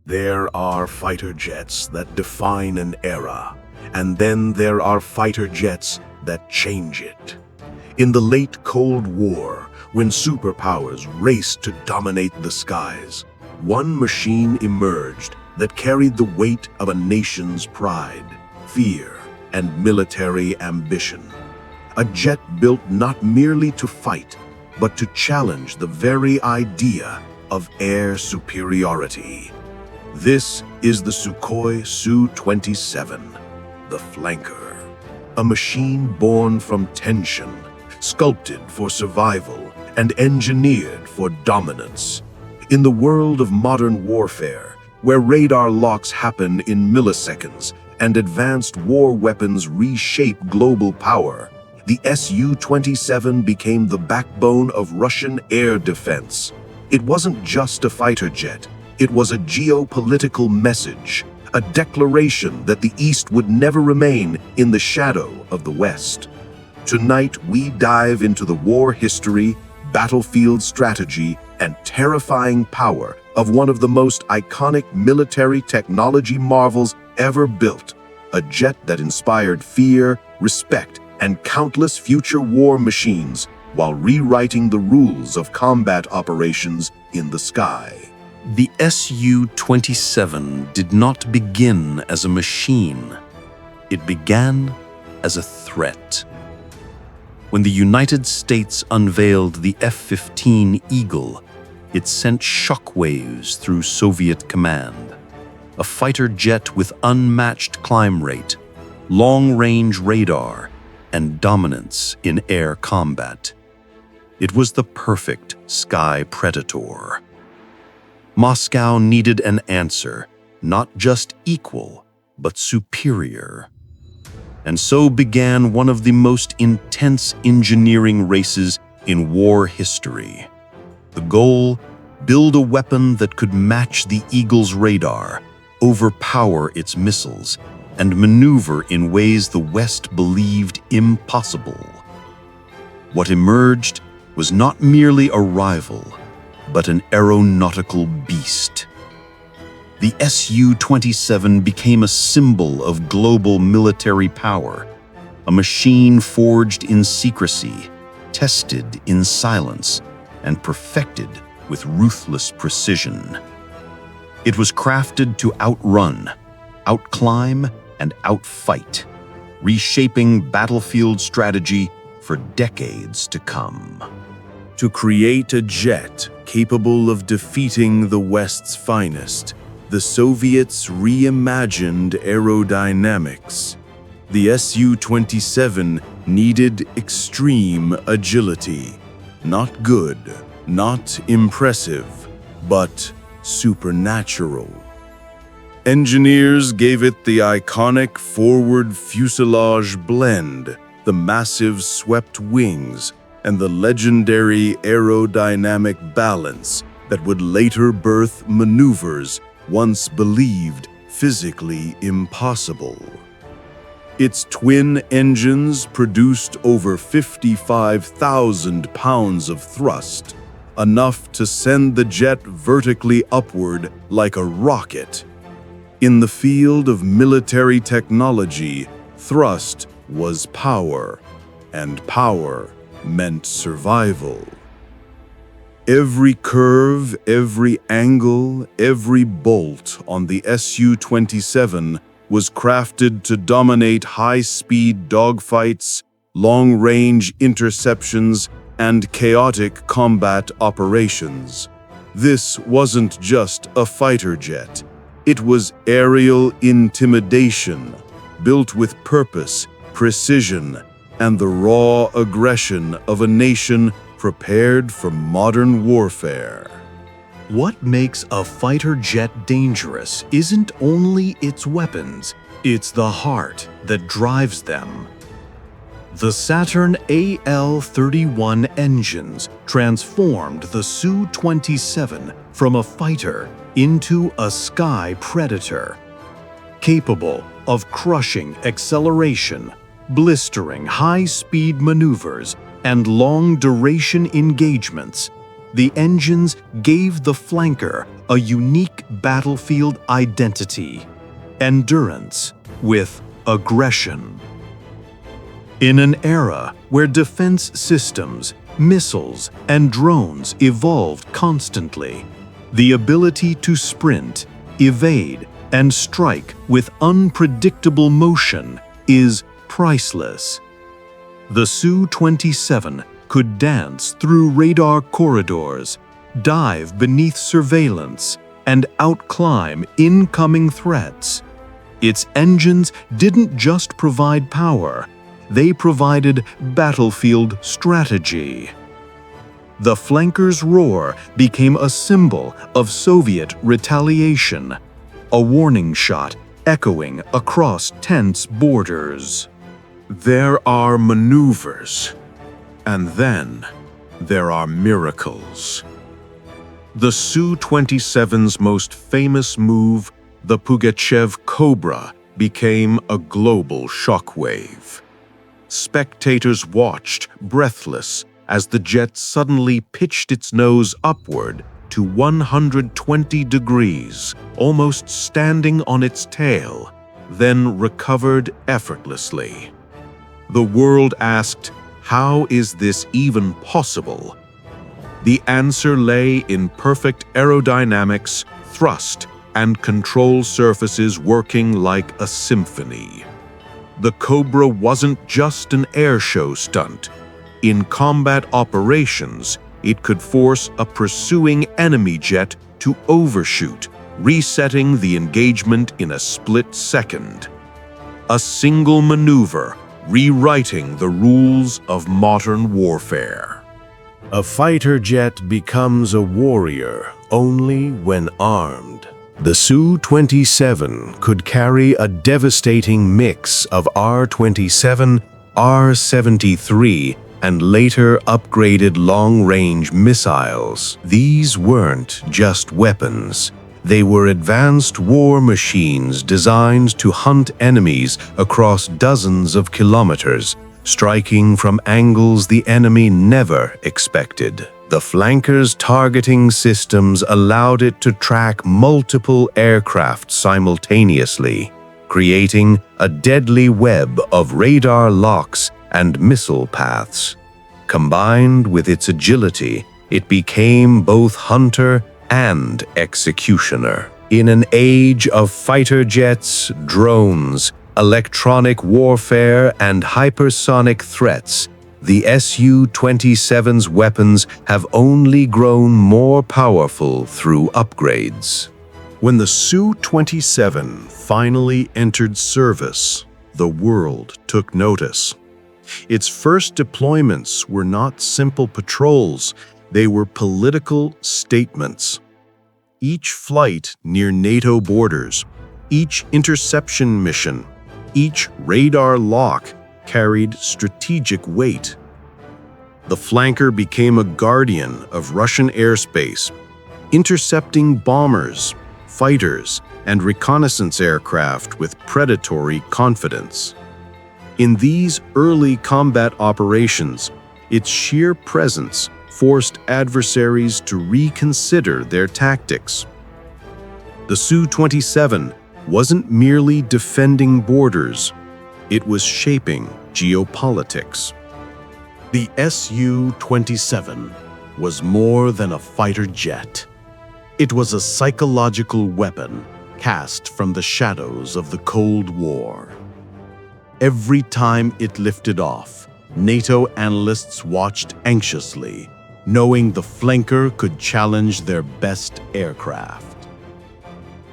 There are fighter jets that define an era, and then there are fighter jets that change it. In the late Cold War, when superpowers raced to dominate the skies, one machine emerged that carried the weight of a nation's pride, fear, and military ambition. A jet built not merely to fight, but to challenge the very idea of air superiority. This is the Sukhoi Su-27, the flanker. A machine born from tension, sculpted for survival, and engineered for dominance. In the world of modern warfare, where radar locks happen in milliseconds and advanced war weapons reshape global power, the Su-27 became the backbone of Russian air defense. It wasn't just a fighter jet, it was a geopolitical message, a declaration that the East would never remain in the shadow of the West. Tonight, we dive into the war history, battlefield strategy, and terrifying power of one of the most iconic military technology marvels ever built, a jet that inspired fear, respect, and countless future war machines while rewriting the rules of combat operations in the sky. The Su-27 did not begin as a machine. It began as a threat. When the United States unveiled the F-15 Eagle, it sent shockwaves through Soviet command. A fighter jet with unmatched climb rate, long-range radar, and dominance in air combat. It was the perfect sky predator. Moscow needed an answer, not just equal, but superior. And so began one of the most intense engineering races in war history. The goal: build a weapon that could match the Eagle's radar, overpower its missiles, and maneuver in ways the West believed impossible. What emerged was not merely a rival, but an aeronautical beast. The Su-27 became a symbol of global military power, a machine forged in secrecy, tested in silence, and perfected with ruthless precision. It was crafted to outrun, outclimb, and outfight, reshaping battlefield strategy for decades to come. To create a jet capable of defeating the West's finest, the Soviets reimagined aerodynamics. The Su-27 needed extreme agility. Not good, not impressive, but supernatural. Engineers gave it the iconic forward fuselage blend, the massive swept wings, and the legendary aerodynamic balance that would later birth maneuvers once believed physically impossible. Its twin engines produced over 55,000 pounds of thrust, enough to send the jet vertically upward like a rocket. In the field of military technology, thrust was power, and power meant survival. Every curve, every angle, every bolt on the Su-27 was crafted to dominate high-speed dogfights, long-range interceptions, and chaotic combat operations. This wasn't just a fighter jet. It was aerial intimidation, built with purpose, precision, and the raw aggression of a nation prepared for modern warfare. What makes a fighter jet dangerous isn't only its weapons, it's the heart that drives them. The Saturn AL-31 engines transformed the Su-27 from a fighter into a sky predator, capable of crushing acceleration, blistering high-speed maneuvers, and long-duration engagements. The engines gave the flanker a unique battlefield identity: endurance with aggression. In an era where defense systems, missiles, and drones evolved constantly, the ability to sprint, evade, and strike with unpredictable motion is priceless. The Su-27 could dance through radar corridors, dive beneath surveillance, and outclimb incoming threats. Its engines didn't just provide power, they provided battlefield strategy. The flanker's roar became a symbol of Soviet retaliation, a warning shot echoing across tense borders. There are maneuvers, and then there are miracles. The Su-27's most famous move, the Pugachev Cobra, became a global shockwave. Spectators watched, breathless, as the jet suddenly pitched its nose upward to 120 degrees, almost standing on its tail, then recovered effortlessly. The world asked, how is this even possible? The answer lay in perfect aerodynamics, thrust, and control surfaces working like a symphony. The Cobra wasn't just an airshow stunt. In combat operations, it could force a pursuing enemy jet to overshoot, resetting the engagement in a split second. A single maneuver, rewriting the rules of modern warfare. A fighter jet becomes a warrior only when armed. The Su-27 could carry a devastating mix of R-27, R-73, and later upgraded long-range missiles. These weren't just weapons. They were advanced war machines designed to hunt enemies across dozens of kilometers, striking from angles the enemy never expected. The flanker's targeting systems allowed it to track multiple aircraft simultaneously, creating a deadly web of radar locks and missile paths. Combined with its agility, it became both hunter and executioner. In an age of fighter jets, drones, electronic warfare, and hypersonic threats, the Su-27's weapons have only grown more powerful through upgrades. When the Su-27 finally entered service, the world took notice. Its first deployments were not simple patrols, they were political statements. Each flight near NATO borders, each interception mission, each radar lock carried strategic weight. The flanker became a guardian of Russian airspace, intercepting bombers, fighters, and reconnaissance aircraft with predatory confidence. In these early combat operations, its sheer presence forced adversaries to reconsider their tactics. The Su-27 wasn't merely defending borders, it was shaping geopolitics. The Su-27 was more than a fighter jet. It was a psychological weapon cast from the shadows of the Cold War. Every time it lifted off, NATO analysts watched anxiously, knowing the flanker could challenge their best aircraft.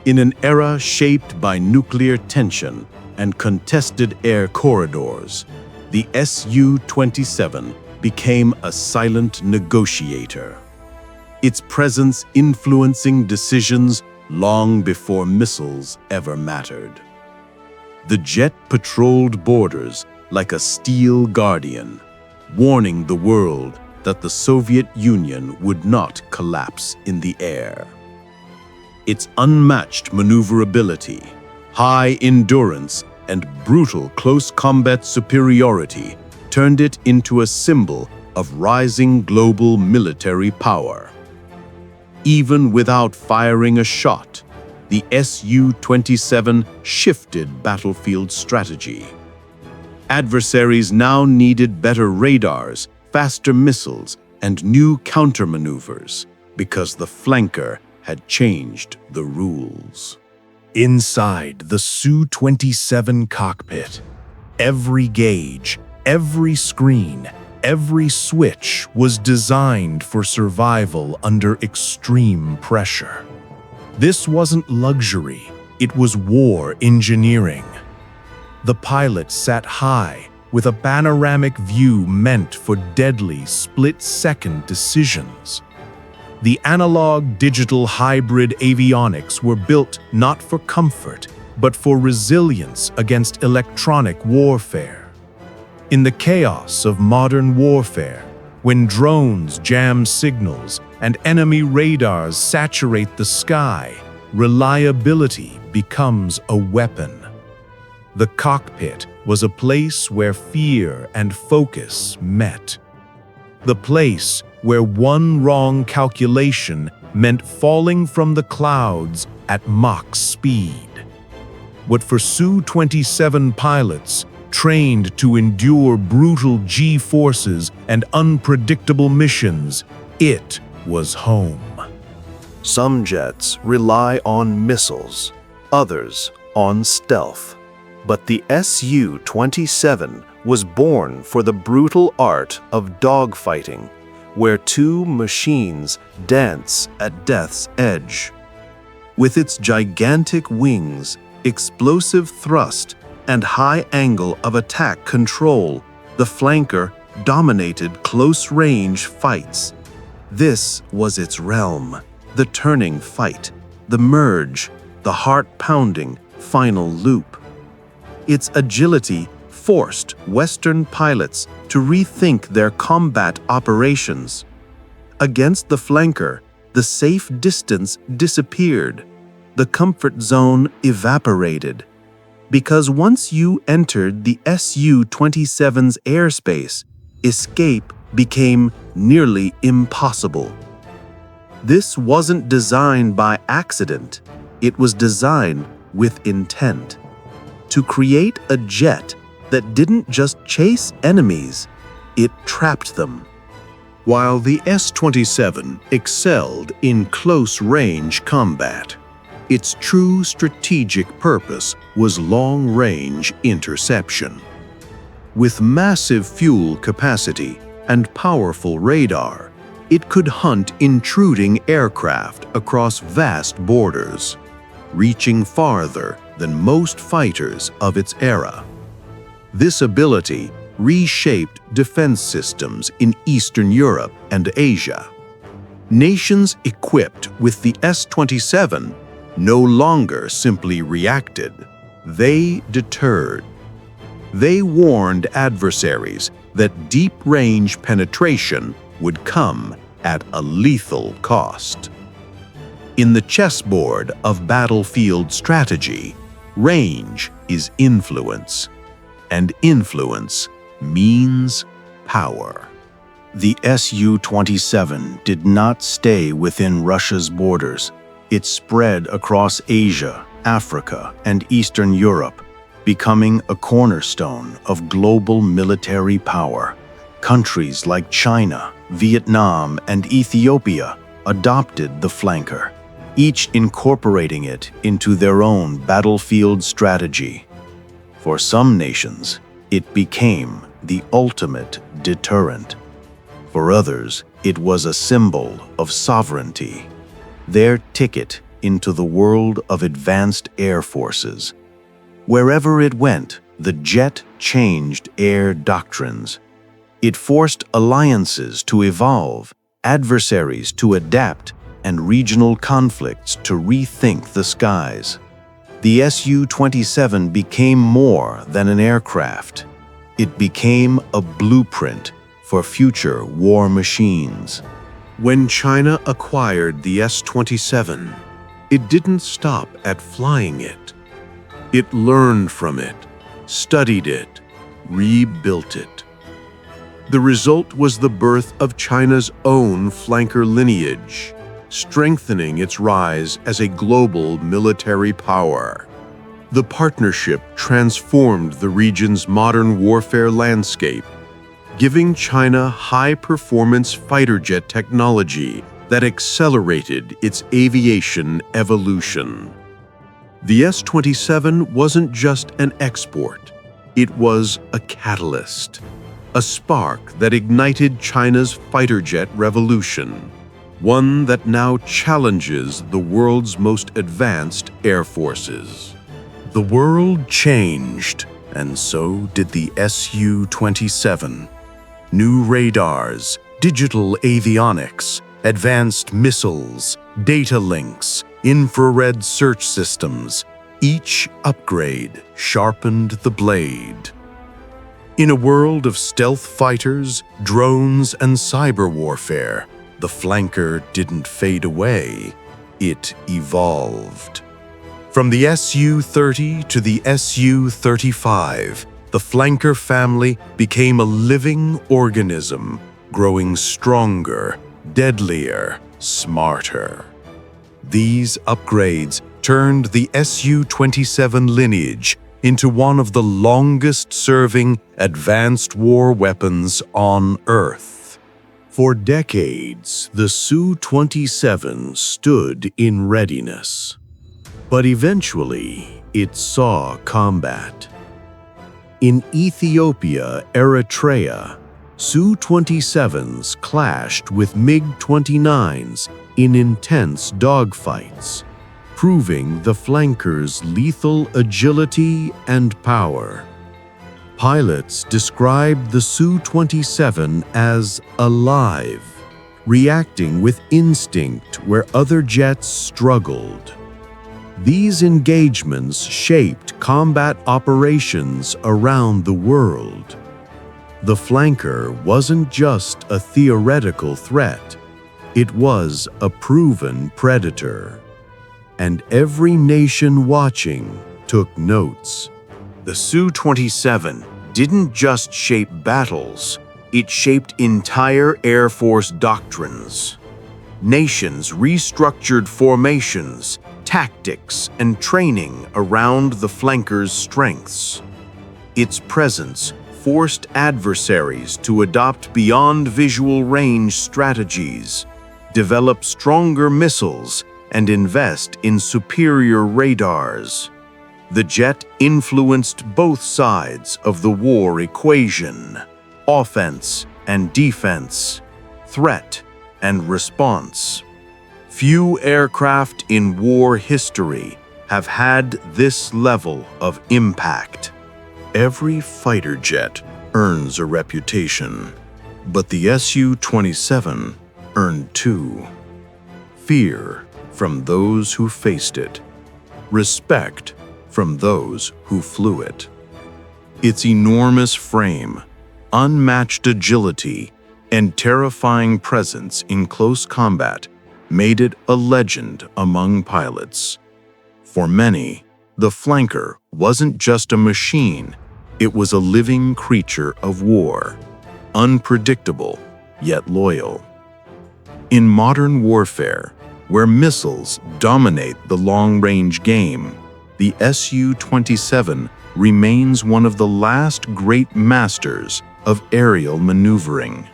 In an era shaped by nuclear tension and contested air corridors, the Su-27 became a silent negotiator, its presence influencing decisions long before missiles ever mattered. The jet patrolled borders like a steel guardian, warning the world that the Soviet Union would not collapse in the air. Its unmatched maneuverability, high endurance, and brutal close combat superiority turned it into a symbol of rising global military power. Even without firing a shot, the Su-27 shifted battlefield strategy. Adversaries now needed better radars, faster missiles, and new countermaneuvers because the flanker had changed the rules. Inside the Su-27 cockpit, every gauge, every screen, every switch was designed for survival under extreme pressure. This wasn't luxury, it was war engineering. The pilot sat high, with a panoramic view meant for deadly split-second decisions. The analog-digital hybrid avionics were built not for comfort, but for resilience against electronic warfare. In the chaos of modern warfare, when drones jam signals and enemy radars saturate the sky, reliability becomes a weapon. The cockpit was a place where fear and focus met. The place where one wrong calculation meant falling from the clouds at Mach speed. What for Su-27 pilots, trained to endure brutal G-forces and unpredictable missions, it was home. Some jets rely on missiles, others on stealth. But the Su-27 was born for the brutal art of dogfighting, where two machines dance at death's edge. With its gigantic wings, explosive thrust, and high angle of attack control, the flanker dominated close-range fights. This was its realm, the turning fight, the merge, the heart-pounding final loop. Its agility forced Western pilots to rethink their combat operations. Against the flanker, the safe distance disappeared. The comfort zone evaporated. Because once you entered the Su-27's airspace, escape became nearly impossible. This wasn't designed by accident. It was designed with intent. To create a jet that didn't just chase enemies, it trapped them. While the S-27 excelled in close-range combat, its true strategic purpose was long-range interception. With massive fuel capacity and powerful radar, it could hunt intruding aircraft across vast borders, reaching farther than most fighters of its era. This ability reshaped defense systems in Eastern Europe and Asia. Nations equipped with the S-27 no longer simply reacted, they deterred. They warned adversaries that deep-range penetration would come at a lethal cost. In the chessboard of battlefield strategy, range is influence, and influence means power. The Su-27 did not stay within Russia's borders. It spread across Asia, Africa, and Eastern Europe, becoming a cornerstone of global military power. Countries like China, Vietnam, and Ethiopia adopted the flanker, each incorporating it into their own battlefield strategy. For some nations, it became the ultimate deterrent. For others, it was a symbol of sovereignty, their ticket into the world of advanced air forces. Wherever it went, the jet changed air doctrines. It forced alliances to evolve, adversaries to adapt, and regional conflicts to rethink the skies. The Su-27 became more than an aircraft. It became a blueprint for future war machines. When China acquired the S-27, it didn't stop at flying it. It learned from it, studied it, rebuilt it. The result was the birth of China's own flanker lineage, strengthening its rise as a global military power. The partnership transformed the region's modern warfare landscape, giving China high-performance fighter jet technology that accelerated its aviation evolution. The S-27 wasn't just an export, it was a catalyst, a spark that ignited China's fighter jet revolution, one that now challenges the world's most advanced air forces. The world changed, and so did the Su-27. New radars, digital avionics, advanced missiles, data links, infrared search systems, each upgrade sharpened the blade. In a world of stealth fighters, drones, and cyber warfare, the flanker didn't fade away, it evolved. From the Su-30 to the Su-35, the flanker family became a living organism, growing stronger, deadlier, smarter. These upgrades turned the Su-27 lineage into one of the longest-serving advanced war weapons on Earth. For decades, the Su-27 stood in readiness. But eventually, it saw combat. In Ethiopia, Eritrea, Su-27s clashed with MiG-29s in intense dogfights, proving the flankers' lethal agility and power. Pilots described the Su-27 as alive, reacting with instinct where other jets struggled. These engagements shaped combat operations around the world. The flanker wasn't just a theoretical threat, it was a proven predator. And every nation watching took notes. The Su-27 didn't just shape battles, it shaped entire Air Force doctrines. Nations restructured formations, tactics, and training around the flanker's strengths. Its presence forced adversaries to adopt beyond visual range strategies, develop stronger missiles, and invest in superior radars. The jet influenced both sides of the war equation: offense and defense, threat and response. Few aircraft in war history have had this level of impact. Every fighter jet earns a reputation, but the Su-27 earned two: fear from those who faced it, respect from those who flew it. Its enormous frame, unmatched agility, and terrifying presence in close combat made it a legend among pilots. For many, the flanker wasn't just a machine, it was a living creature of war, unpredictable yet loyal. In modern warfare, where missiles dominate the long-range game, the Su-27 remains one of the last great masters of aerial maneuvering.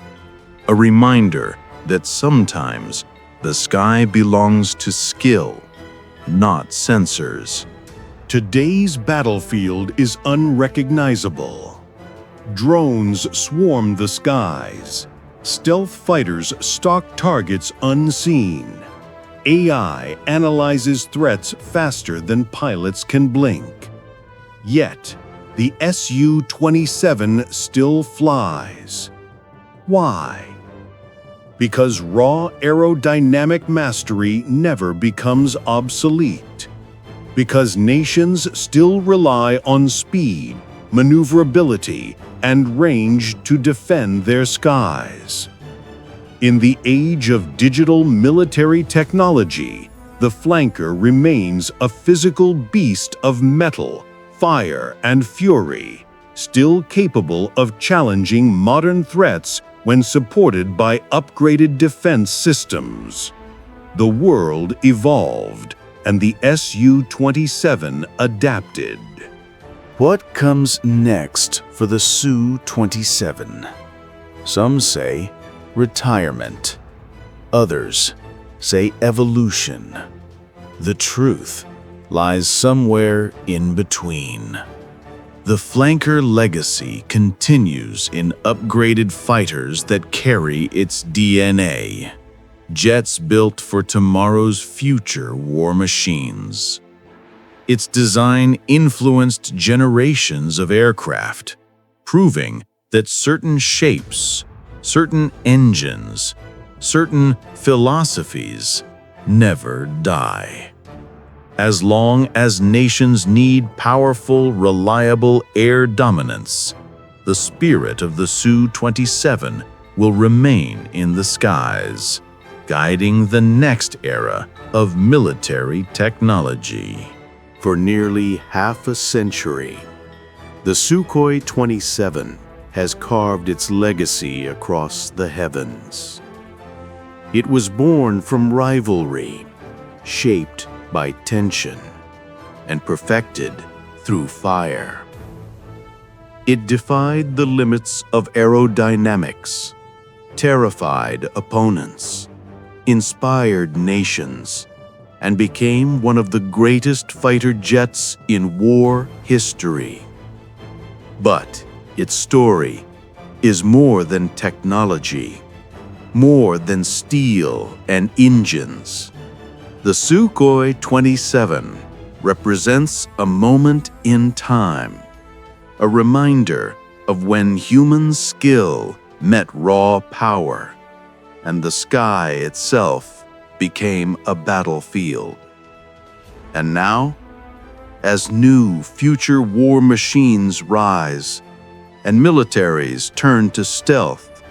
A reminder that sometimes the sky belongs to skill, not sensors. Today's battlefield is unrecognizable. Drones swarm the skies. Stealth fighters stalk targets unseen. AI analyzes threats faster than pilots can blink. Yet, the Su-27 still flies. Why? Because raw aerodynamic mastery never becomes obsolete. Because nations still rely on speed, maneuverability, and range to defend their skies. In the age of digital military technology, the flanker remains a physical beast of metal, fire, and fury, still capable of challenging modern threats when supported by upgraded defense systems. The world evolved, and the Su-27 adapted. What comes next for the Su-27? Some say retirement. Others say evolution. The truth lies somewhere in between. The flanker legacy continues in upgraded fighters that carry its DNA. Jets built for tomorrow's future war machines. Its design influenced generations of aircraft, proving that certain shapes, certain engines, certain philosophies never die. As long as nations need powerful, reliable air dominance, the spirit of the Su-27 will remain in the skies, guiding the next era of military technology. For nearly half a century, the Su-27 has carved its legacy across the heavens. It was born from rivalry, shaped by tension, and perfected through fire. It defied the limits of aerodynamics, terrified opponents, inspired nations, and became one of the greatest fighter jets in war history. But its story is more than technology, more than steel and engines. The Su-27 represents a moment in time, a reminder of when human skill met raw power, and the sky itself became a battlefield. And now, as new future war machines rise and militaries turn to stealth,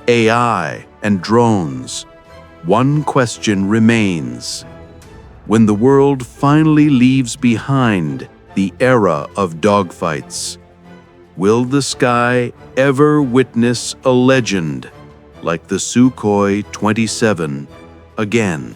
AI, and drones, one question remains. When the world finally leaves behind the era of dogfights, will the sky ever witness a legend like the Su-27 again?